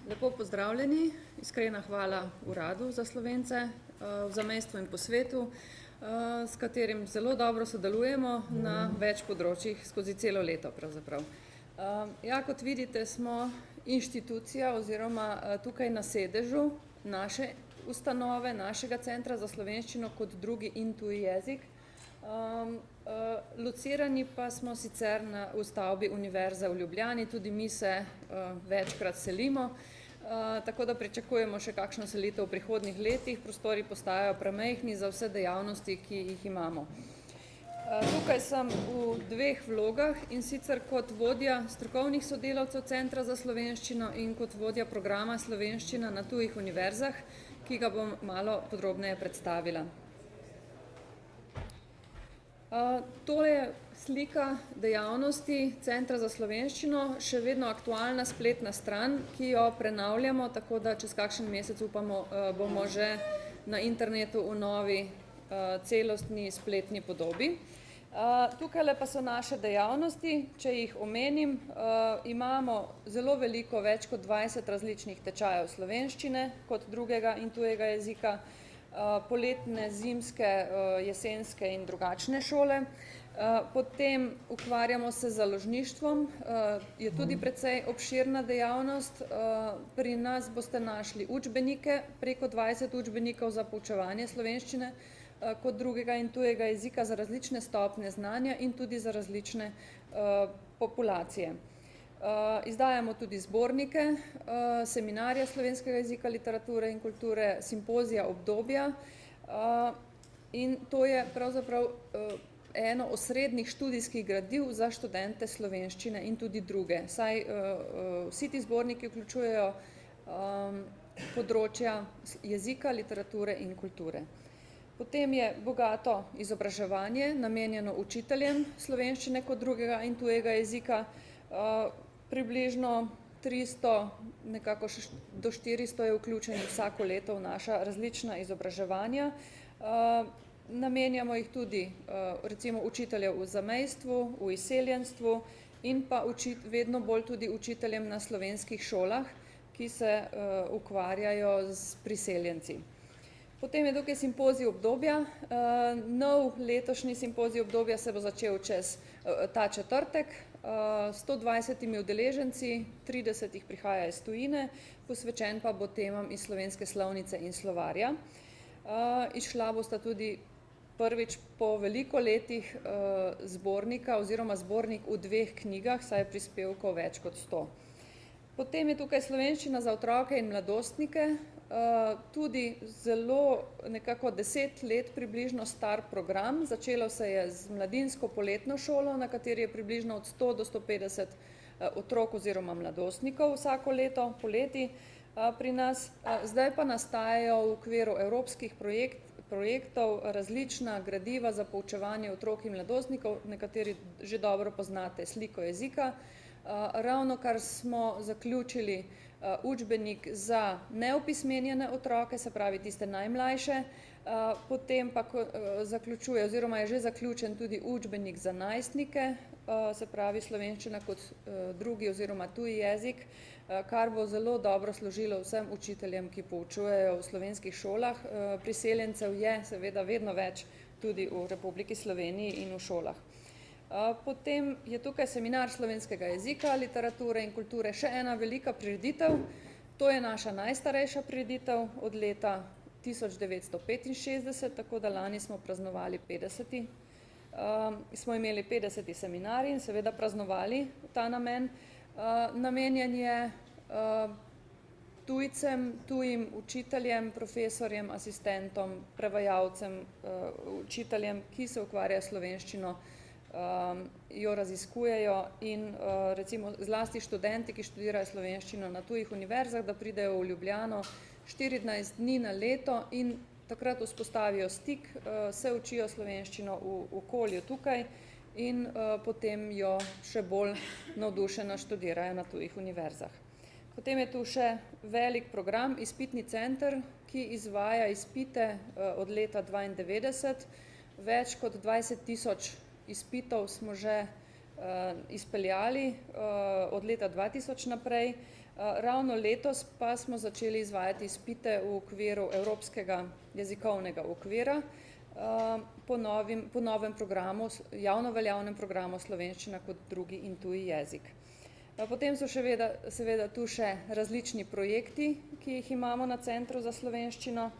Lepo pozdravljeni, iskrena hvala Uradu za Slovence v zamejstvu in po svetu, s katerim zelo dobro sodelujemo na več področjih skozi celo leto pravzaprav. Ja, kot vidite, smo inštitucija oziroma tukaj na sedežu naše ustanove, našega Centra za slovenščino kot drugi in tuji jezik. Locirani pa smo sicer v stavbi Univerze v Ljubljani, tudi mi se večkrat selimo, tako da pričakujemo še kakšno selitev v prihodnjih letih, prostori postajajo premajhni za vse dejavnosti, ki jih imamo. Tukaj sem v dveh vlogah, in sicer kot vodja strokovnih sodelavcev Centra za slovenščino in kot vodja programa Slovenščina na tujih univerzah, ki ga bom malo podrobneje predstavila. Tole je slika dejavnosti Centra za slovenščino, še vedno aktualna spletna stran, ki jo prenavljamo, tako da čez kakšen mesec upamo, bomo že na internetu v novi celostni spletni podobi. Tukajle pa so naše dejavnosti, če jih omenim, imamo zelo veliko, več kot 20 različnih tečajev slovenščine kot drugega in tujega jezika, poletne, zimske, jesenske in drugačne šole. Potem ukvarjamo se z založništvom, je tudi precej obširna dejavnost. Pri nas boste našli učbenike, preko 20 učbenikov za poučevanje slovenščine kot drugega in tujega jezika za različne stopnje znanja in tudi za različne populacije. Izdajamo tudi zbornike, seminarje slovenskega jezika, literature in kulture, simpozija, obdobja, in to je pravzaprav eno osrednjih študijskih gradiv za študente slovenščine in tudi druge, saj vsi ti zborniki vključujejo področja jezika, literature in kulture. Potem je bogato izobraževanje, namenjeno učiteljem slovenščine kot drugega in tujega jezika. Približno 300, nekako do 400 je vključenih vsako leto v naša različna izobraževanja. Namenjamo jih tudi recimo učiteljev v zamejstvu, v izseljenstvu in pa vedno bolj tudi učiteljem na slovenskih šolah, ki se ukvarjajo s priseljenci. Potem je tukaj simpozij obdobja. Nov letošnji simpozij obdobja se bo začel ta četrtek, 120 udeleženci, 30 jih prihaja iz tujine, posvečen pa bo temam iz slovenske slovnice in slovarja. Izšla bosta tudi prvič po veliko letih zbornika oziroma zbornik v dveh knjigah, saj je prispevkov več kot 100. Potem je tukaj slovenščina za otroke in mladostnike, tudi zelo nekako 10 let približno star program. Začelo se je z mladinsko poletno šolo, na kateri je približno od 100 do 150 otrok oziroma mladostnikov vsako leto poleti pri nas. Zdaj pa nastajajo v okviru evropskih projektov različna gradiva za poučevanje otrok in mladostnikov, nekateri že dobro poznate Sliko jezika. Ravnokar smo zaključili učbenik za neopismenjene otroke, se pravi tiste najmlajše, potem pa zaključuje oziroma je že zaključen tudi učbenik za najstnike, se pravi slovenščina kot drugi oziroma tuji jezik, kar bo zelo dobro služilo vsem učiteljem, ki poučujejo v slovenskih šolah. Priseljencev je seveda vedno več tudi v Republiki Sloveniji in v šolah. Potem je tukaj seminar slovenskega jezika, literature in kulture, še ena velika prireditev. To je naša najstarejša prireditev od leta 1965, tako da lani smo praznovali 50. Smo imeli 50. seminarij in seveda praznovali ta namen. Namenjen je tujcem, tujim učiteljem, profesorjem, asistentom, prevajalcem, učiteljem, ki se ukvarjajo slovenščino, jo raziskujejo in recimo zlasti študenti, ki študirajo slovenščino na tujih univerzah, da pridejo v Ljubljano 14 dni na leto in takrat vzpostavijo stik, se učijo slovenščino v okolju tukaj in potem jo še bolj navdušeno študirajo na tujih univerzah. Potem je tu še velik program, izpitni center, ki izvaja izpite od leta 1992. Več kot 20 000 izpitov smo že izpeljali od leta 2000 naprej. Ravno letos pa smo začeli izvajati izpite v okviru Evropskega jezikovnega okvira po novem programu, javno veljavnem programu Slovenščina kot drugi in tuji jezik. Potem so seveda tu še različni projekti, ki jih imamo na Centru za slovenščino.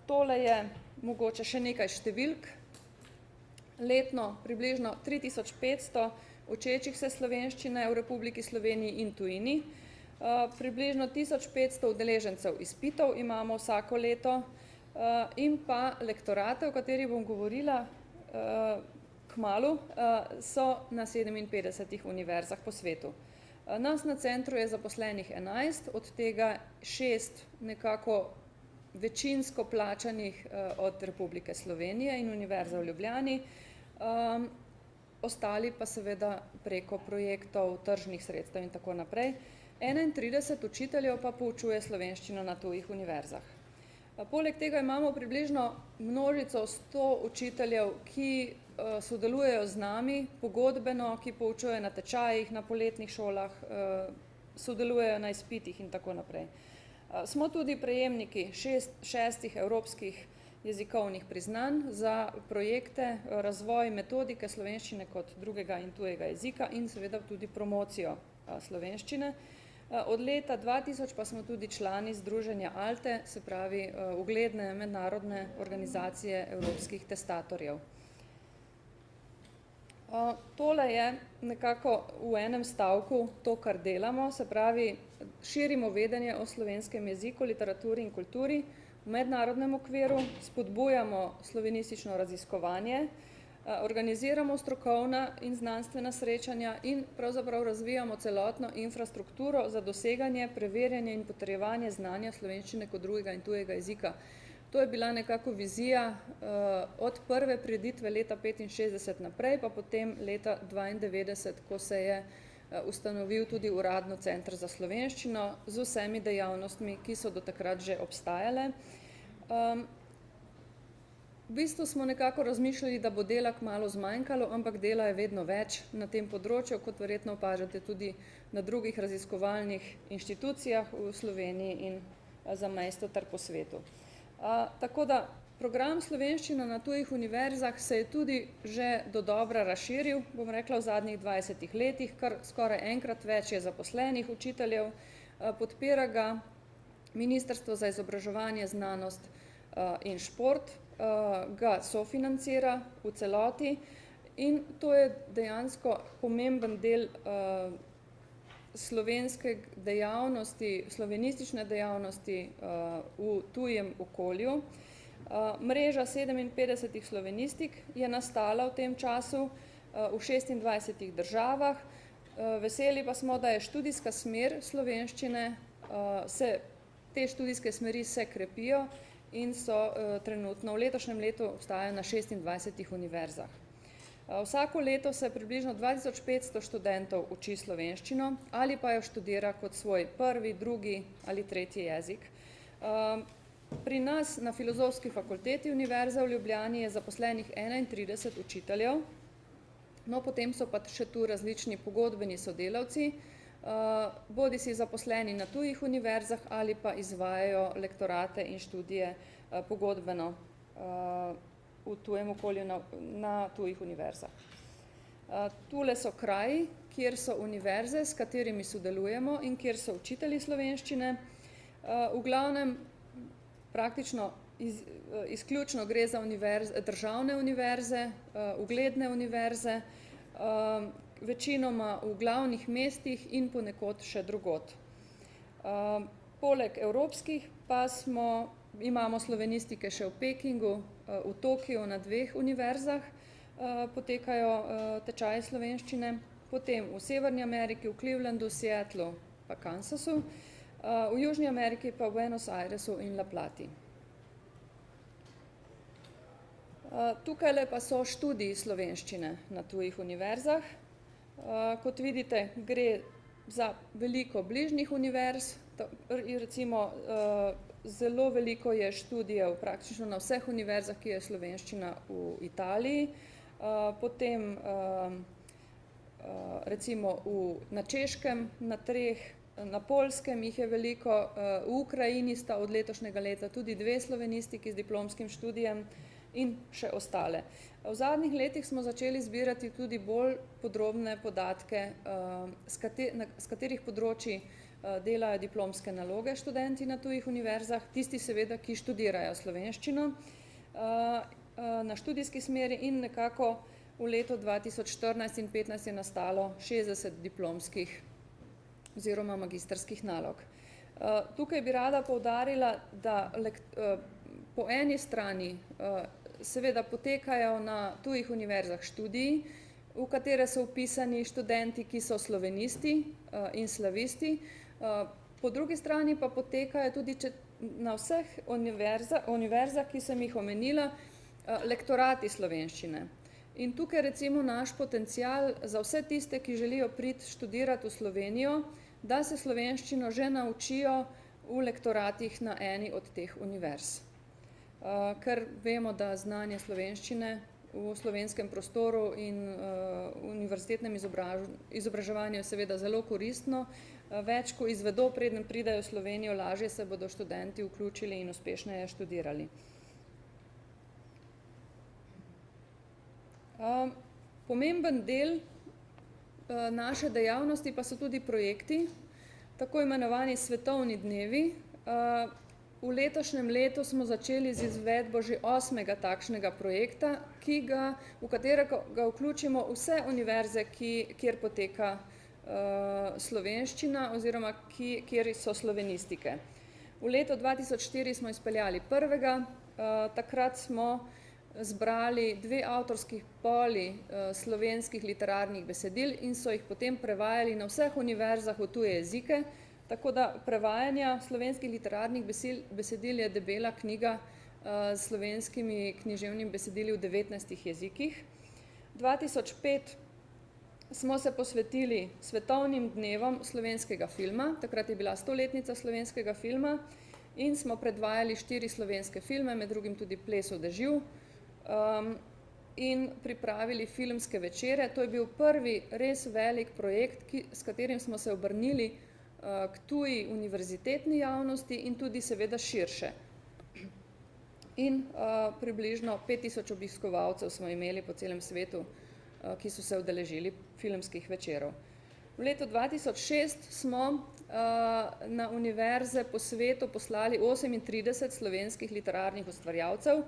Tole je mogoče še nekaj številk. Letno približno 3500 učečih se slovenščine v Republiki Sloveniji in tujini. Približno 1500 udeležencev izpitov imamo vsako leto in pa lektorate, o katerih bom govorila kmalu, so na 57 univerzah po svetu. Nas na centru je zaposlenih 11, od tega 6 nekako večinsko plačanih od Republike Slovenije in Univerze v Ljubljani, ostali pa seveda preko projektov, tržnih sredstev in tako naprej. 31 učiteljev pa poučuje slovenščino na tujih univerzah. Poleg tega imamo približno množico 100 učiteljev, ki sodelujejo z nami pogodbeno, ki poučujejo na tečajih, na poletnih šolah, sodelujejo na izpitih in tako naprej. Smo tudi prejemniki 6 evropskih jezikovnih priznanj za projekte, razvoj metodike slovenščine kot drugega in tujega jezika in seveda tudi promocijo slovenščine. Od leta 2000 pa smo tudi člani združenja ALTE, se pravi ugledne mednarodne organizacije evropskih testatorjev. Tole je nekako v enem stavku to, kar delamo, se pravi širimo vedenje o slovenskem jeziku, literaturi in kulturi v mednarodnem okviru, spodbujamo slovenistično raziskovanje, organiziramo strokovna in znanstvena srečanja in pravzaprav razvijamo celotno infrastrukturo za doseganje, preverjanje in potrjevanje znanja slovenščine kot drugega in tujega jezika. To je bila nekako vizija od prve prireditve leta 1965 naprej, pa potem leta 1992, ko se je ustanovil tudi uradno Center za slovenščino z vsemi dejavnostmi, ki so do takrat že obstajale. V bistvu smo nekako razmišljali, da bo dela kmalu zmanjkalo, ampak dela je vedno več na tem področju, kot verjetno opažate tudi na drugih raziskovalnih inštitucijah v Sloveniji in zamejstvu ter po svetu. Tako da program slovenščina na tujih univerzah se je tudi že dodobra razširil, bom rekla v zadnjih 20 letih, kar skoraj enkrat več je zaposlenih učiteljev, podpira ga Ministrstvo za izobraževanje, znanost in šport, ga sofinancira v celoti in to je dejansko pomemben del slovenske dejavnosti, slovenistične dejavnosti v tujem okolju. Mreža 57 slovenistik je nastala v tem času v 26 državah. Veseli pa smo, da je študijska smer slovenščine, te študijske smeri se krepijo in so trenutno v letošnjem letu obstajajo na 26 univerzah. Vsako leto se približno 2500 študentov uči slovenščino ali pa jo študira kot svoj prvi, drugi ali tretji jezik. Pri nas na Filozofski fakulteti Univerze v Ljubljani je zaposlenih 31 učiteljev, no potem so pa še tu različni pogodbeni sodelavci, bodisi zaposleni na tujih univerzah ali pa izvajajo lektorate in študije pogodbeno v tujem okolju na tujih univerzah. Tule so kraji, kjer so univerze, s katerimi sodelujemo in kjer so učitelji slovenščine. V glavnem praktično izključno gre za državne univerze, ugledne univerze, večinoma v glavnih mestih in ponekod še drugod. Poleg evropskih pa imamo slovenistike še v Pekingu, v Tokiu na 2 univerzah potekajo tečaji slovenščine, potem v Severni Ameriki, v Clevelandu, Seattlu pa Kansasu, v Južni Ameriki pa v Buenos Airesu in La Plati. Tukajle pa so študiji slovenščine na tujih univerzah. Kot vidite, gre za veliko bližnjih univerz, recimo zelo veliko je študijev praktično na vseh univerzah, ki je slovenščina v Italiji, potem recimo na Češkem, na 3 na Poljskem jih je veliko, v Ukrajini sta od letošnjega leta tudi 2 slovenistiki z diplomskim študijem in še ostale. V zadnjih letih smo začeli zbirati tudi bolj podrobne podatke, s katerih področji delajo diplomske naloge študenti na tujih univerzah, tisti seveda, ki študirajo slovenščino na študijski smeri, in nekako v letu 2014 in 2015 je nastalo 60 diplomskih oziroma magistrskih nalog. Tukaj bi rada poudarila, da po eni strani seveda potekajo na tujih univerzah študiji, v katere so vpisani študenti, ki so slovenisti in slavisti, po drugi strani pa potekajo tudi na vseh univerzah, ki sem jih omenila, lektorati slovenščine. In tukaj recimo naš potencial za vse tiste, ki želijo priti študirati v Slovenijo, da se slovenščino že naučijo v lektoratih na eni od teh univerz. Ker vemo, da znanje slovenščine v slovenskem prostoru in univerzitetnem izobraževanju je seveda zelo koristno. Več, ko izvedo, preden pridejo v Slovenijo, lažje se bodo študenti vključili in uspešneje študirali. Pomemben del naše dejavnosti pa so tudi projekti, tako imenovani svetovni dnevi. V letošnjem letu smo začeli z izvedbo že 8. takšnega projekta, v katerega vključimo vse univerze, kjer poteka slovenščina oziroma kjer so slovenistike. V letu 2004 smo izpeljali prvega, takrat smo zbrali 2 avtorskih poli slovenskih literarnih besedil in so jih potem prevajali na vseh univerzah v tuje jezike, tako da prevajanja slovenskih literarnih besedil je debela knjiga s slovenskimi književnimi besedili v 19 jezikih. 2005 smo se posvetili svetovnim dnevom slovenskega filma, takrat je bila 100-letnica slovenskega filma in smo predvajali 4 slovenske filme, med drugim tudi Plesov dežju, in pripravili filmske večere. To je bil prvi res velik projekt, s katerim smo se obrnili k tuji univerzitetni javnosti in tudi seveda širše. In približno 5000 obiskovalcev smo imeli po celem svetu, ki so se udeležili filmskih večerov. V letu 2006 smo na univerze po svetu poslali 38 slovenskih literarnih ustvarjalcev.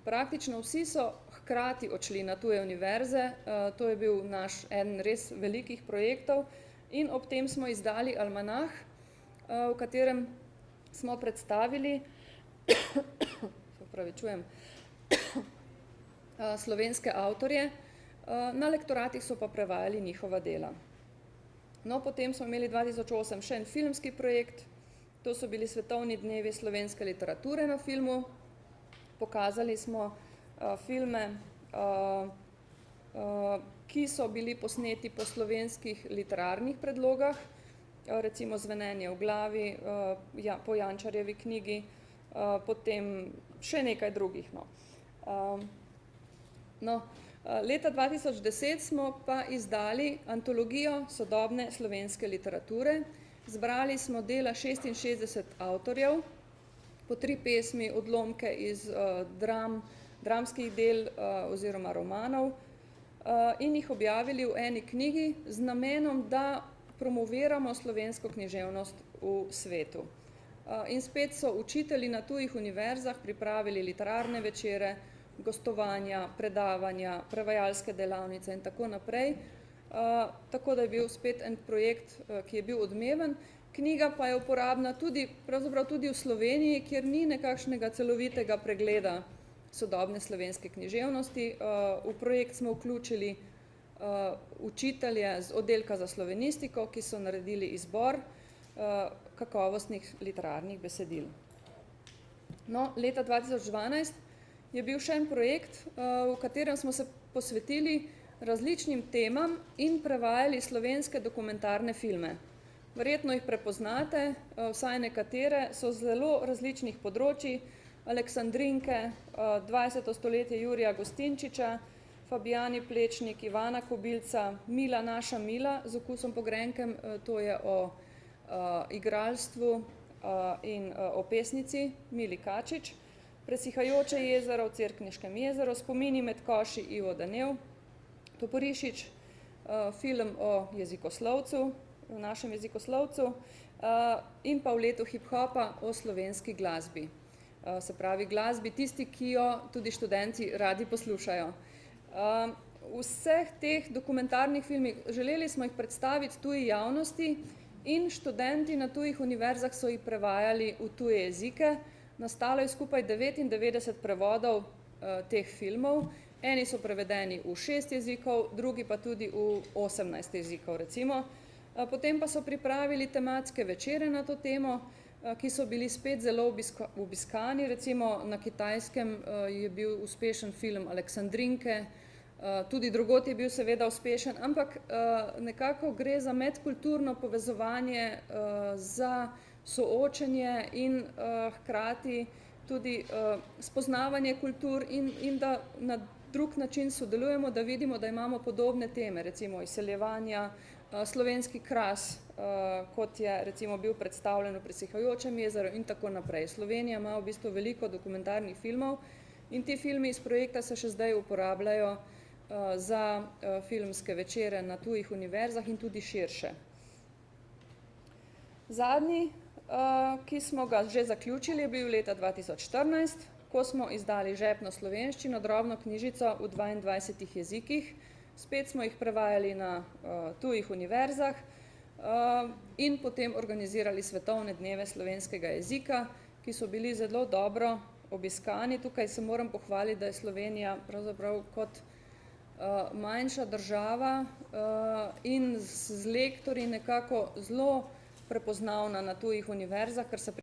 Praktično vsi so hkrati odšli na tuje univerze, to je bil naš eden res velikih projektov, in ob tem smo izdali almanah, v katerem smo predstavili slovenske avtorje, na lektoratih so pa prevajali njihova dela. No, potem smo imeli 2008 še en filmski projekt, to so bili svetovni dnevi slovenske literature na filmu. Pokazali smo filme, ki so bili posneti po slovenskih literarnih predlogah, recimo Zvenenje v glavi, po Jančarjevi knjigi, potem še nekaj drugih. Leta 2010 smo pa izdali antologijo sodobne slovenske literature. Zbrali smo dela 66 avtorjev, po 3 pesmi, odlomke iz dramskih del oziroma romanov, in jih objavili v eni knjigi z namenom, da promoviramo slovensko književnost v svetu. In spet so učitelji na tujih univerzah pripravili literarne večere, gostovanja, predavanja, prevajalske delavnice in tako naprej. Tako da je bil spet en projekt, ki je bil odmeven. Knjiga pa je uporabna pravzaprav tudi v Sloveniji, kjer ni nekakšnega celovitega pregleda sodobne slovenske književnosti. V projekt smo vključili učitelje z oddelka za slovenistiko, ki so naredili izbor kakovostnih literarnih besedil. Leta 2012 je bil še en projekt, v katerem smo se posvetili različnim temam in prevajali slovenske dokumentarne filme. Verjetno jih prepoznate, vsaj nekatere so zelo različnih področij, Aleksandrinke, 20. stoletje Jurija Gostinčiča, Fabijani Plečnik, Ivana Kobilca, Mila, naša Mila, z okusom po grenkem, to je o igralstvu in o pesnici Mili Kačič, Presihajoče jezero v Cerkniškem jezeru, Spomini med koši Ivo Danev, Toporišič, film o jezikoslovcu, v našem jezikoslovcu in pa v letu hip-hopa o slovenski glasbi. Se pravi glasbi tisti, ki jo tudi študenti radi poslušajo. Vseh teh dokumentarnih filmih želeli smo jih predstaviti tuji javnosti in študenti na tujih univerzah so jih prevajali v tuje jezike. Nastalo je skupaj 99 prevodov teh filmov. Eni so prevedeni v 6 jezikov, drugi pa tudi v 18 jezikov recimo. Potem pa so pripravili tematske večere na to temo, ki so bili spet zelo obiskani. Recimo na Kitajskem je bil uspešen film Aleksandrinke, tudi drugod je bil seveda uspešen, ampak nekako gre za medkulturno povezovanje, za soočenje in hkrati tudi spoznavanje kultur in da na drug način sodelujemo, da vidimo, da imamo podobne teme, recimo izseljevanja, slovenski kras, kot je recimo bil predstavljen v Presihajočem jezeru in tako naprej. Slovenija ima v bistvu veliko dokumentarnih filmov in ti filmi iz projekta se še zdaj uporabljajo za filmske večere na tujih univerzah in tudi širše. Zadnji, ki smo ga že zaključili, je bil leta 2014, ko smo izdali žepno slovenščino, drobno knjižico v 22 jezikih. Spet smo jih prevajali na tujih univerzah in potem organizirali svetovne dneve slovenskega jezika, ki so bili zelo dobro obiskani. Tukaj se moram pohvaliti, da je Slovenija pravzaprav kot manjša država in z lektorji nekako zelo prepoznavna na tujih univerzah, ker se